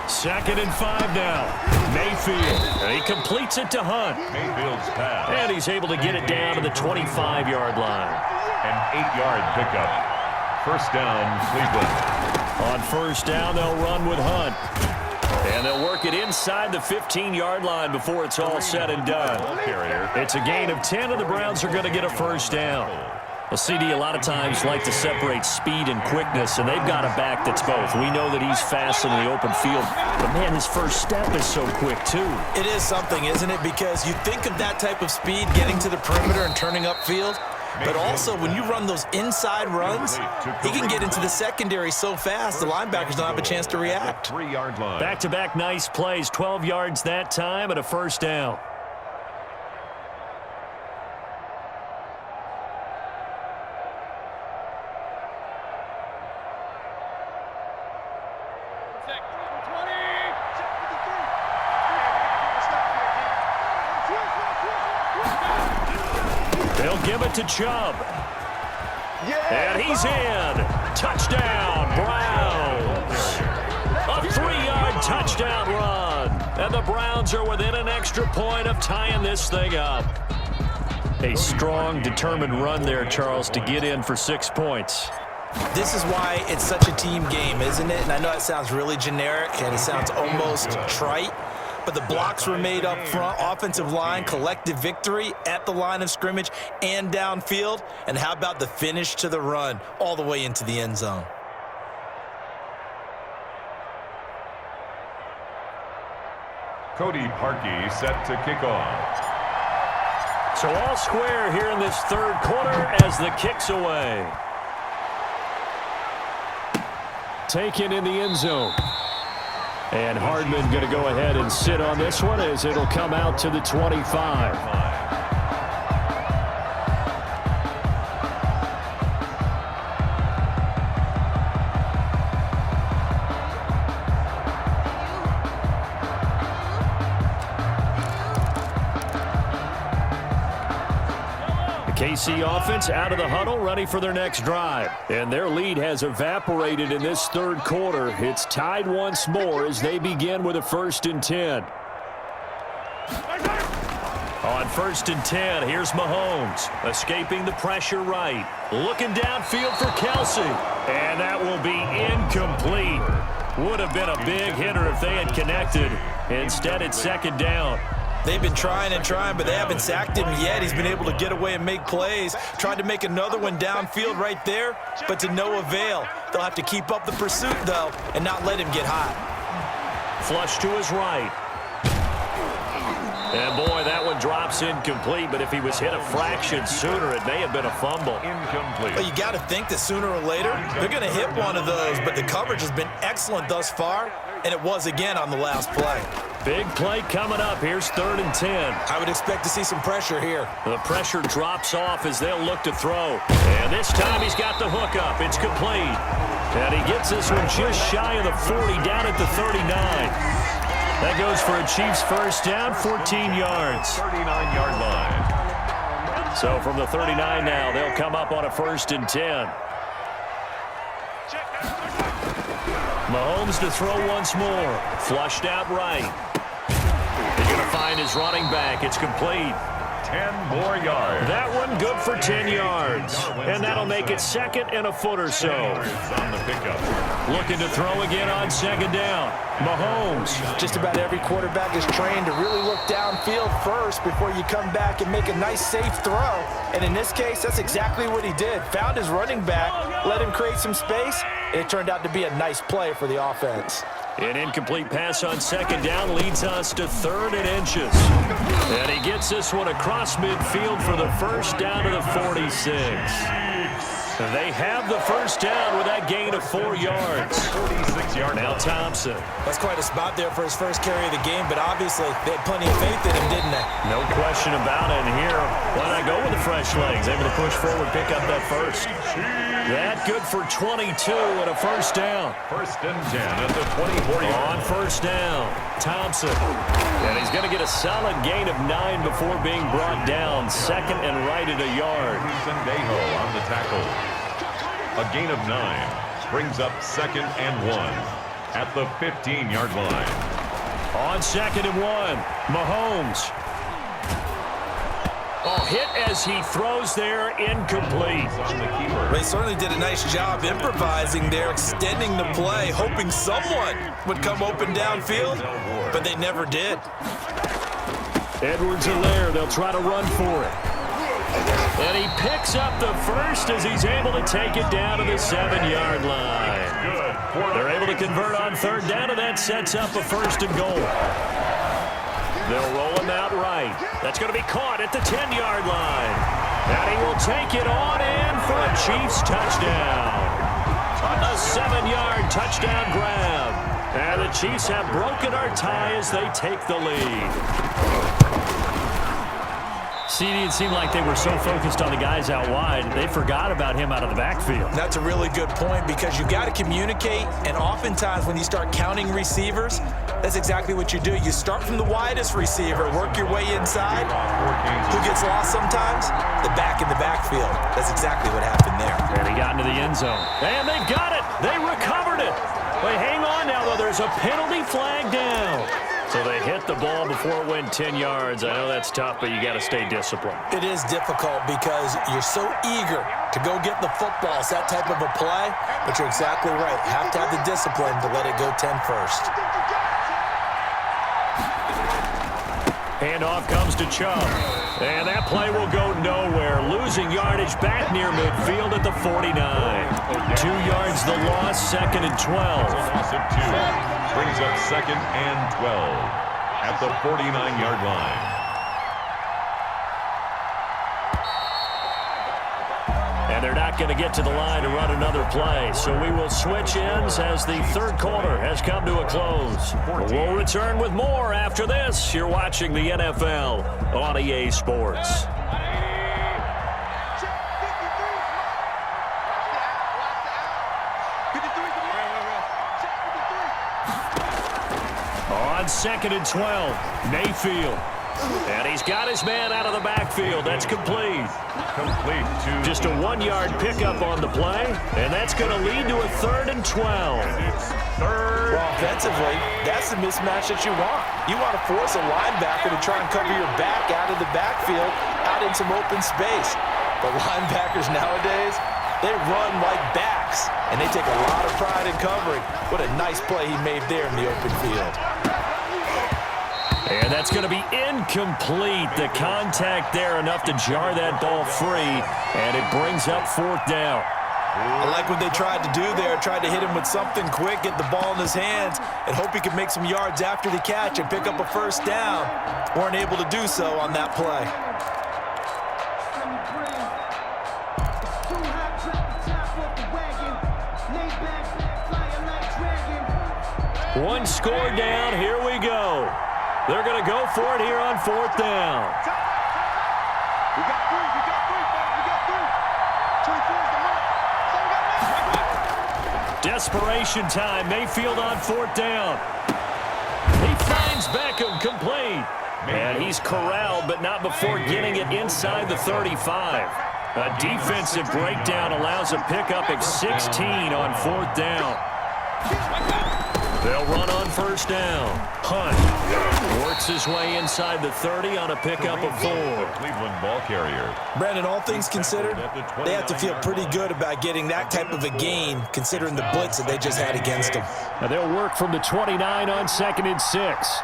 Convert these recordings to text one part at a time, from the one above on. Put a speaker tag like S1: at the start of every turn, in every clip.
S1: 2nd and 5 now. Mayfield. And he completes it to Hunt.
S2: Mayfield's pass.
S1: And he's able to get it down to the 25-yard line.
S2: An 8-yard pickup. First down, Cleveland.
S1: On first down, they'll run with Hunt. And they'll work it inside the 15-yard line before it's all said and done. It's a gain of 10, and the Browns are going to get a first down. Well, CD, a lot of times like to separate speed and quickness, and they've got a back that's both. We know that he's fast in the open field, but, man, his first step is so quick, too.
S3: It is something, isn't it? Because you think of that type of speed getting to the perimeter and turning upfield, but also when you run those inside runs, he can get into the secondary so fast the linebackers don't have a chance to react.
S1: Back-to-back nice plays, 12 yards that time and a first down. They'll give it to Chubb. And he's in. Touchdown, Browns. A 3-yard touchdown run. And the Browns are within an extra point of tying this thing up. A strong, determined run there, Charles, to get in for 6 points.
S3: This is why it's such a team game, isn't it? And I know it sounds really generic and it sounds almost trite, but the blocks were made up front, offensive line, collective victory at the line of scrimmage and downfield. And how about the finish to the run all the way into the end zone?
S2: Cody Parkey set to kick off.
S1: So all square here in this third quarter as the kick's away. Taken in the end zone. And Hardman going to go ahead and sit on this one as it'll come out to the 25. KC offense out of the huddle, ready for their next drive. And their lead has evaporated in this third quarter. It's tied once more as they begin with a 1st and 10. On 1st and 10, here's Mahomes, escaping the pressure right. Looking downfield for Kelsey. And that will be incomplete. Would have been a big hitter if they had connected. Instead, it's 2nd down.
S3: They've been trying and trying, but they haven't sacked him yet. He's been able to get away and make plays. Tried to make another one downfield right there, but to no avail. They'll have to keep up the pursuit, though, and not let him get hot.
S1: Flush to his right. And, boy, that one drops incomplete, but if he was hit a fraction sooner, it may have been a fumble.
S2: Incomplete.
S3: Well, you got to think that sooner or later, they're going to hit one of those, but the coverage has been excellent thus far, and it was again on the last play.
S1: Big play coming up. Here's 3rd and 10.
S3: I would expect to see some pressure here.
S1: The pressure drops off as they'll look to throw. And this time he's got the hook up. It's complete. And he gets this one just shy of the 40, down at the 39. That goes for a Chiefs first down, 14 yards.
S2: 39-yard line.
S1: So from the 39 now, they'll come up on a 1st and 10. Mahomes to throw once more. Flushed out right. He's going to find his running back. It's complete.
S2: 10 more yards.
S1: That one good for 10 yards. And that'll make it 2nd and a foot or so.
S2: On the pickup.
S1: Looking to throw again on 2nd down. Mahomes.
S3: Just about every quarterback is trained to really look downfield first before you come back and make a nice, safe throw. And in this case, that's exactly what he did. Found his running back, let him create some space, and it turned out to be a nice play for the offense.
S1: An incomplete pass on 2nd down leads us to 3rd and inches. And he gets this one across midfield for the first down to the 46. They have the first down with that gain of 4 yards.
S2: 46-yard
S1: now Thompson.
S3: That's quite a spot there for his first carry of the game, but obviously they had plenty of faith in him, didn't they?
S1: No question about it. And here, why not go with the fresh legs? Able to push forward, pick up that first. That good for 22 and a first down.
S2: 1st and 10 at the 24-yard.
S1: On first down, Thompson. And he's going to get a solid gain of 9 before being brought down. 2nd and right at a yard.
S2: Sendejo on the tackle. A gain of 9 brings up 2nd and 1. at the 15-yard line.
S1: On 2nd and 1, Mahomes. Oh, hit as he throws there, incomplete.
S3: They certainly did a nice job improvising there, extending the play, hoping someone would come open downfield, but they never did.
S1: Edwards-Helaire, they'll try to run for it. And he picks up the first as he's able to take it down to the 7-yard line. They're able to convert on 3rd down, and that sets up a 1st and goal. They'll roll him out right. That's going to be caught at the 10-yard line. And he will take it on in for a Chiefs touchdown. A 7-yard touchdown grab. And the Chiefs have broken our tie as they take the lead. CD, it seemed like they were so focused on the guys out wide, they forgot about him out of the backfield.
S3: That's a really good point because you got to communicate, and oftentimes when you start counting receivers, that's exactly what you do. You start from the widest receiver, work your way inside. Who gets lost sometimes? The back in the backfield. That's exactly what happened there.
S1: And he got into the end zone. And they got it. They recovered it. But hang on now, though. There's a penalty flag down. So they hit the ball before it went 10 yards. I know that's tough, but you got to stay disciplined.
S3: It is difficult because you're so eager to go get the football. It's that type of a play, but you're exactly right. You have to have the discipline to let it go 10 first.
S1: Handoff comes to Chubb. And that play will go nowhere. Losing yardage back near midfield at the 49. 2 yards the loss, 2nd and 12.
S2: Loss of 2. Brings up 2nd and 12 at the 49-yard line.
S1: And they're not going to get to the line to run another play. So we will switch ends as the 3rd quarter has come to a close. We'll return with more after this. You're watching the NFL on EA Sports. On 2nd and 12, Mayfield. And he's got his man out of the backfield. That's complete. Just a 1-yard pickup on the play, and that's going to lead to a 3rd and 12.
S3: Well, offensively, that's the mismatch that you want. You want to force a linebacker to try and cover your back out of the backfield, out in some open space. But linebackers nowadays, they run like backs, and they take a lot of pride in covering. What a nice play he made there in the open field.
S1: And that's going to be incomplete. The contact there enough to jar that ball free, and it brings up 4th down.
S3: I like what they tried to do there, tried to hit him with something quick, get the ball in his hands, and hope he could make some yards after the catch and pick up a 1st down. Weren't able to do so on that play.
S1: One score down. Here we go. They're going to go for it here on 4th down.
S4: We got 3.
S1: Desperation time. Mayfield on 4th down. He finds Beckham complete. And he's corralled, but not before getting it inside the 35. A defensive breakdown allows a pickup of 16 on 4th down. They'll run on 1st down. Hunt works his way inside the 30 on a pickup of 4.
S2: Cleveland ball carrier.
S3: Brandon, all things considered, they have to feel pretty good about getting that type of a gain, considering the blitz that they just had against them.
S1: Now they'll work from the 29 on 2nd and 6.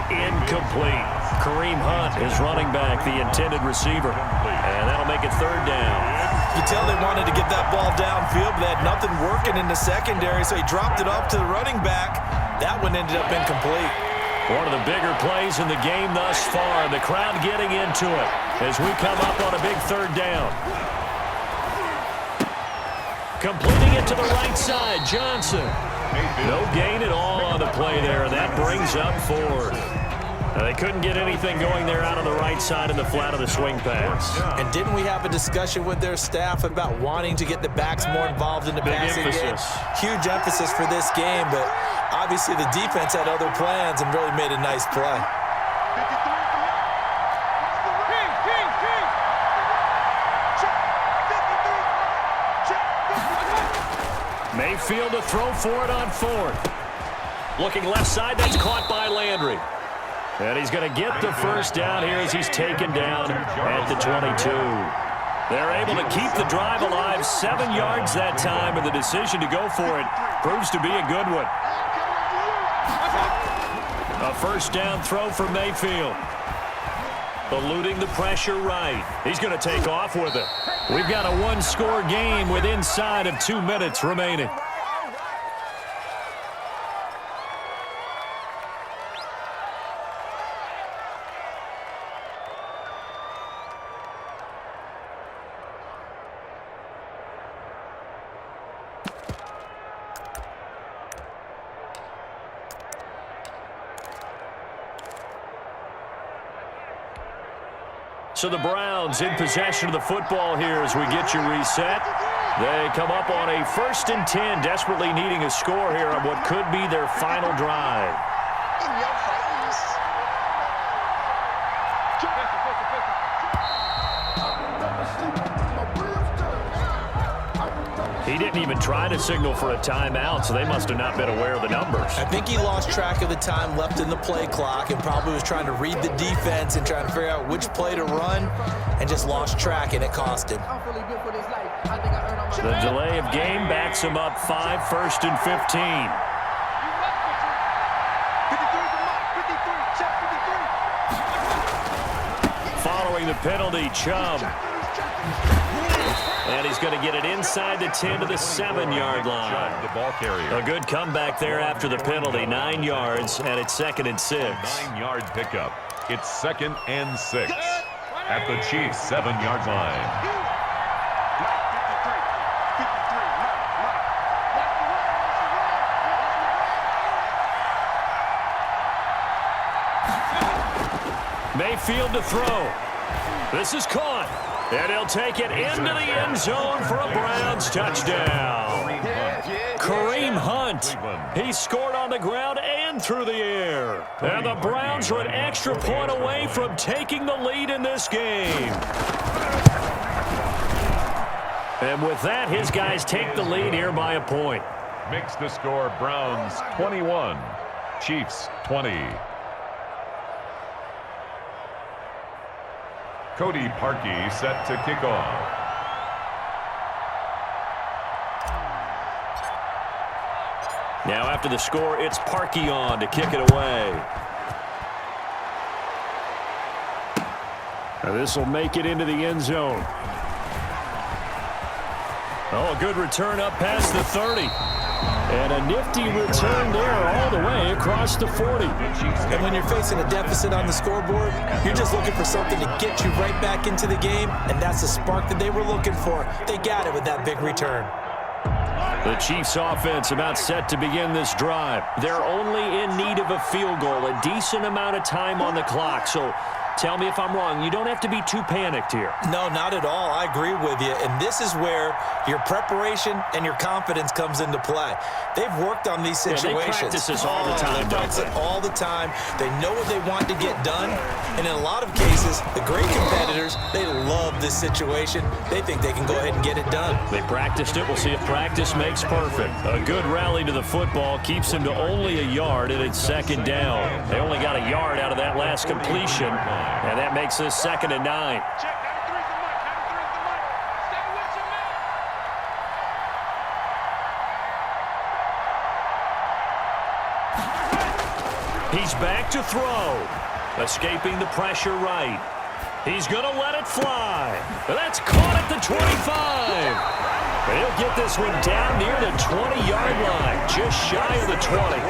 S1: Incomplete. Kareem Hunt is running back, the intended receiver. And that'll make it 3rd down.
S3: You can tell they wanted to get that ball downfield, but they had nothing working in the secondary, so he dropped it off to the running back. That one ended up incomplete.
S1: One of the bigger plays in the game thus far. The crowd getting into it as we come up on a big 3rd down. Completing it to the right side, Johnson. No gain at all on the play there. That brings up 4th. They couldn't get anything going there out on the right side in the flat of the swing pass.
S3: And didn't we have a discussion with their staff about wanting to get the backs more involved in the passing game? Huge emphasis for this game, but obviously the defense had other plans and really made a nice play.
S1: Mayfield to throw for it on fourth. Looking left side, that's caught by Landry. And he's going to get the first down here as he's taken down at the 22. They're able to keep the drive alive, 7 yards that time, and the decision to go for it proves to be a good one. A first down throw for Mayfield. Eluding the pressure right. He's going to take off with it. We've got a one-score game with inside of 2 minutes remaining. So the Browns in possession of the football here as we get you reset. They come up on a 1st and 10, desperately needing a score here on what could be their final drive. He didn't even try to signal for a timeout, so they must have not been aware of the numbers.
S3: I think he lost track of the time left in the play clock and probably was trying to read the defense and trying to figure out which play to run and just lost track, and it cost him.
S1: The delay of game backs him up 5, 1st and 15. Following the penalty, Chubb. And he's going to get it inside the 10 to the 7-yard line.
S2: The ball carrier.
S1: A good comeback there after the penalty. 9 yards, and it's 2nd and 6.
S2: 9-yard pickup. It's 2nd and 6. At the Chiefs' 7-yard line.
S1: Mayfield to throw. This is caught. And he'll take it into the end zone for a Browns touchdown. Kareem Hunt. He scored on the ground and through the air. And the Browns are an extra point away from taking the lead in this game. And with that, his guys take the lead here by a point.
S2: Makes the score Browns 21, Chiefs 20. Cody Parkey set to kick off.
S1: Now after the score, it's Parkey on to kick it away. Now this will make it into the end zone. Oh, a good return up past the 30. And a nifty return there all the way across the 40.
S3: And when you're facing a deficit on the scoreboard, you're just looking for something to get you right back into the game, and that's the spark that they were looking for. They got it with that big return.
S1: The Chiefs offense about set to begin this drive. They're only in need of a field goal, a decent amount of time on the clock. So tell me if I'm wrong. You don't have to be too panicked here.
S3: No, not at all. I agree with you. And this is where your preparation and your confidence comes into play. They've worked on these situations.
S1: Yeah, they practice this all the time.
S3: They practice it all the time. They know what they want to get done. And in a lot of cases, the great competitors, they love this situation. They think they can go ahead and get it done.
S1: They practiced it. We'll see if practice makes perfect. A good rally to the football keeps them to only a yard, and it's 2nd down. They only got a yard out of that last completion, and that makes this 2nd and 9. He's back to throw. Escaping the pressure right. He's going to let it fly. That's caught at the 25. He'll get this one down near the 20-yard line, just shy of the 20.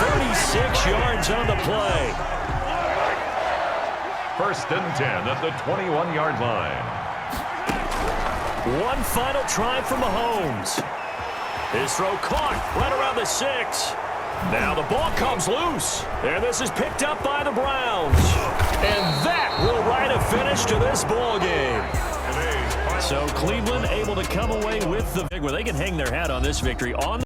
S1: 36 yards on the play.
S2: 1st and 10 at the 21-yard line.
S1: One final try for Mahomes. His throw caught right around the 6. Now the ball comes loose, and this is picked up by the Browns. And that will write a finish to this ball game. So Cleveland able to come away with the where they can hang their hat on this victory on